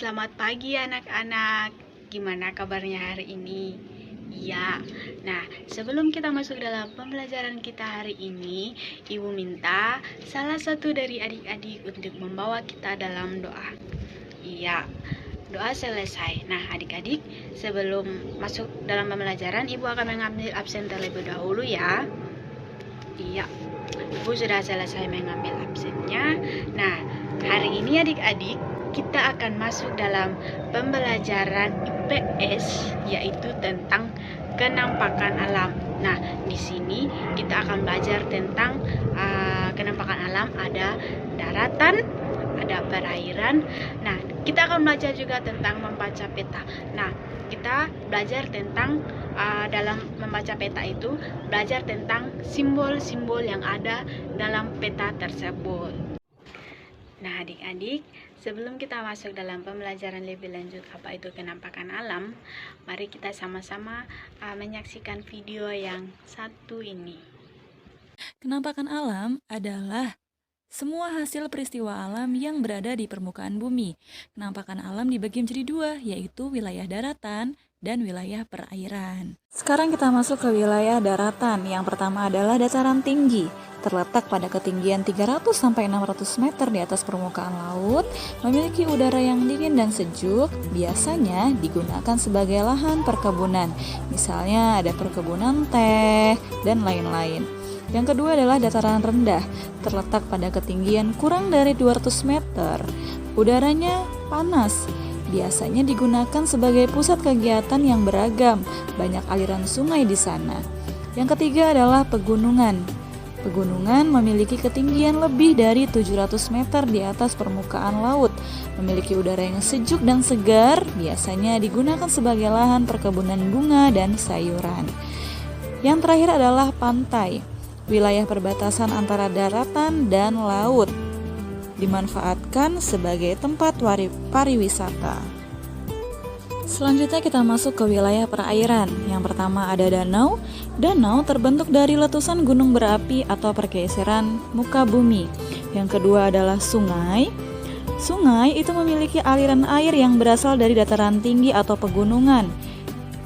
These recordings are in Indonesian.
Selamat pagi anak-anak. Gimana kabarnya hari ini? Ya, nah sebelum kita masuk dalam pembelajaran kita hari ini, Ibu minta salah satu dari adik-adik untuk membawa kita dalam doa. Iya, doa selesai. Nah adik-adik, sebelum masuk dalam pembelajaran, Ibu akan mengambil absen terlebih dahulu ya. Iya, Ibu sudah selesai mengambil absennya. Nah, hari ini adik-adik kita akan masuk dalam pembelajaran IPS, yaitu tentang kenampakan alam. Nah, di sini kita akan belajar tentang kenampakan alam. Ada daratan, ada perairan. Nah, kita akan belajar juga tentang membaca peta. Nah, kita belajar tentang dalam membaca peta itu, belajar tentang simbol-simbol yang ada dalam peta tersebut. Nah adik-adik, sebelum kita masuk dalam pembelajaran lebih lanjut apa itu kenampakan alam, mari kita sama-sama menyaksikan video yang satu ini. Kenampakan alam adalah semua hasil peristiwa alam yang berada di permukaan bumi. Kenampakan alam dibagi menjadi dua, yaitu wilayah daratan dan wilayah perairan. Sekarang kita masuk ke wilayah daratan. Yang pertama adalah dataran tinggi. Terletak pada ketinggian 300-600 meter di atas permukaan laut, memiliki udara yang dingin dan sejuk, biasanya digunakan sebagai lahan perkebunan. Misalnya ada perkebunan teh dan lain-lain. Yang kedua adalah dataran rendah, terletak pada ketinggian kurang dari 200 meter. Udaranya panas, biasanya digunakan sebagai pusat kegiatan yang beragam, banyak aliran sungai di sana. Yang ketiga adalah pegunungan. Pegunungan memiliki ketinggian lebih dari 700 meter di atas permukaan laut, memiliki udara yang sejuk dan segar, biasanya digunakan sebagai lahan perkebunan bunga dan sayuran. Yang terakhir adalah pantai. Wilayah perbatasan antara daratan dan laut dimanfaatkan sebagai tempat pariwisata. Selanjutnya kita masuk ke wilayah perairan. Yang pertama ada danau. Danau terbentuk dari letusan gunung berapi atau pergeseran muka bumi. Yang kedua adalah sungai. Sungai itu memiliki aliran air yang berasal dari dataran tinggi atau pegunungan.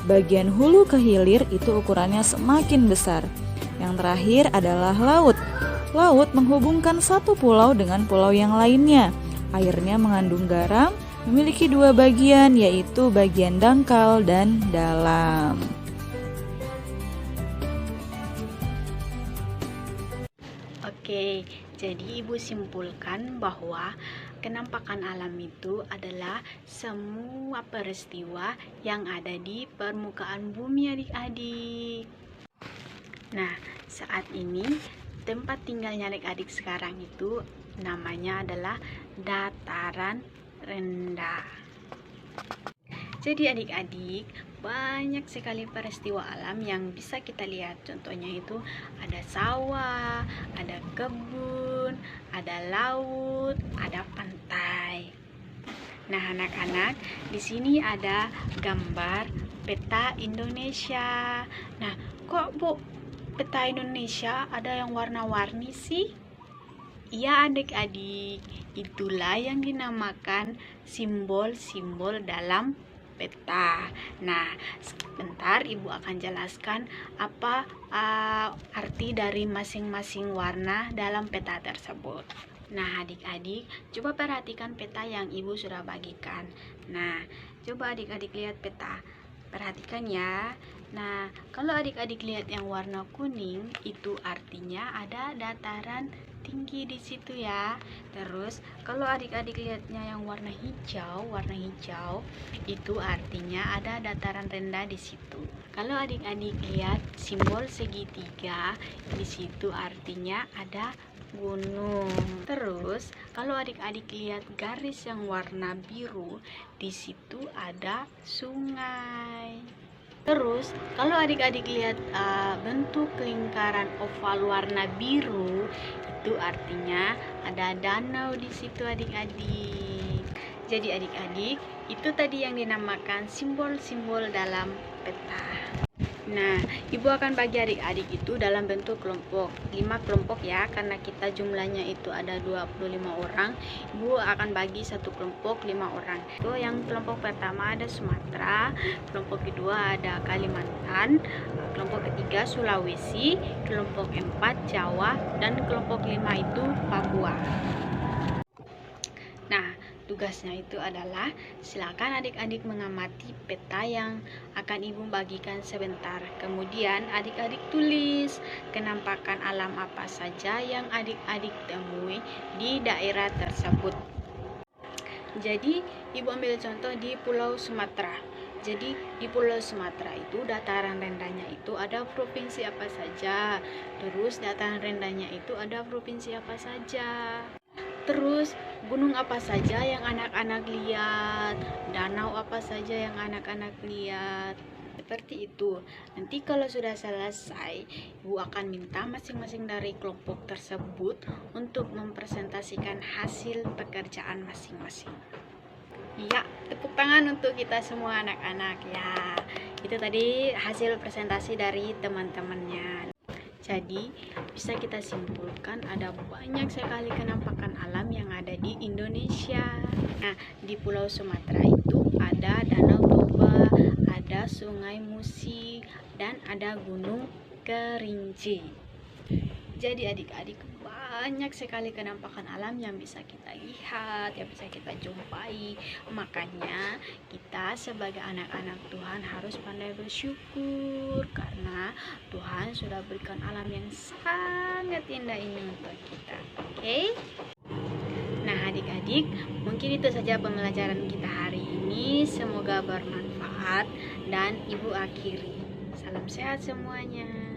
Bagian hulu ke hilir itu ukurannya semakin besar. Yang terakhir adalah laut. Laut menghubungkan satu pulau dengan pulau yang lainnya. Airnya mengandung garam, memiliki dua bagian, yaitu bagian dangkal dan dalam. Oke, jadi Ibu simpulkan bahwa kenampakan alam itu adalah semua peristiwa yang ada di permukaan bumi adik-adik. Nah, saat ini tempat tinggalnya adik-adik sekarang itu namanya adalah dataran rendah. Jadi adik-adik, banyak sekali peristiwa alam yang bisa kita lihat. Contohnya itu ada sawah, ada kebun, ada laut, ada pantai. Nah, anak-anak, di sini ada gambar peta Indonesia. Nah, kok Bu, peta Indonesia ada yang warna-warni sih? Iya adik-adik, itulah yang dinamakan simbol-simbol dalam peta. Nah, sebentar Ibu akan jelaskan apa arti dari masing-masing warna dalam peta tersebut. Nah, adik-adik, coba perhatikan peta yang Ibu sudah bagikan. Nah, coba adik-adik lihat peta. Perhatikan ya. Nah, kalau adik-adik lihat yang warna kuning, itu artinya ada dataran tinggi di situ ya. Terus, kalau adik-adik lihatnya yang warna hijau, itu artinya ada dataran rendah di situ. Kalau adik-adik lihat simbol segitiga, di situ artinya ada gunung. Terus, kalau adik-adik lihat garis yang warna biru, di situ ada sungai. Terus, kalau adik-adik lihat bentuk lingkaran oval warna biru, itu artinya ada danau di situ adik-adik. Jadi adik-adik, itu tadi yang dinamakan simbol-simbol dalam peta. Nah, ibu akan bagi adik-adik itu dalam bentuk kelompok, 5 kelompok ya, karena kita jumlahnya itu ada 25 orang. Ibu akan bagi satu kelompok 5 orang. Itu yang kelompok pertama ada Sumatera, kelompok kedua ada Kalimantan, kelompok ketiga Sulawesi, kelompok 4 Jawa, dan kelompok 5 itu Papua. Nah, tugasnya itu adalah silakan adik-adik mengamati peta yang akan ibu bagikan sebentar. Kemudian adik-adik tulis kenampakan alam apa saja yang adik-adik temui di daerah tersebut. Jadi, ibu ambil contoh di Pulau Sumatera. Jadi, di Pulau Sumatera itu dataran rendahnya itu ada provinsi apa saja. Terus dataran rendahnya itu ada provinsi apa saja. Terus gunung apa saja yang anak-anak lihat, danau apa saja yang anak-anak lihat. Seperti itu. Nanti kalau sudah selesai, ibu akan minta masing-masing dari kelompok tersebut untuk mempresentasikan hasil pekerjaan masing-masing. Ya, tepuk tangan untuk kita semua anak-anak ya. Itu tadi hasil presentasi dari teman-temannya. Jadi, bisa kita simpulkan ada banyak sekali kenampakan alam yang ada di Indonesia. Nah, di Pulau Sumatera itu ada Danau Toba, ada Sungai Musi, dan ada Gunung Kerinci. Jadi adik-adik, banyak sekali kenampakan alam yang bisa kita lihat, yang bisa kita jumpai. Makanya kita sebagai anak-anak Tuhan harus pandai bersyukur karena Tuhan sudah berikan alam yang sangat indah ini untuk kita. Oke? Nah adik-adik, mungkin itu saja pembelajaran kita hari ini. Semoga bermanfaat dan ibu akhiri. Salam sehat semuanya.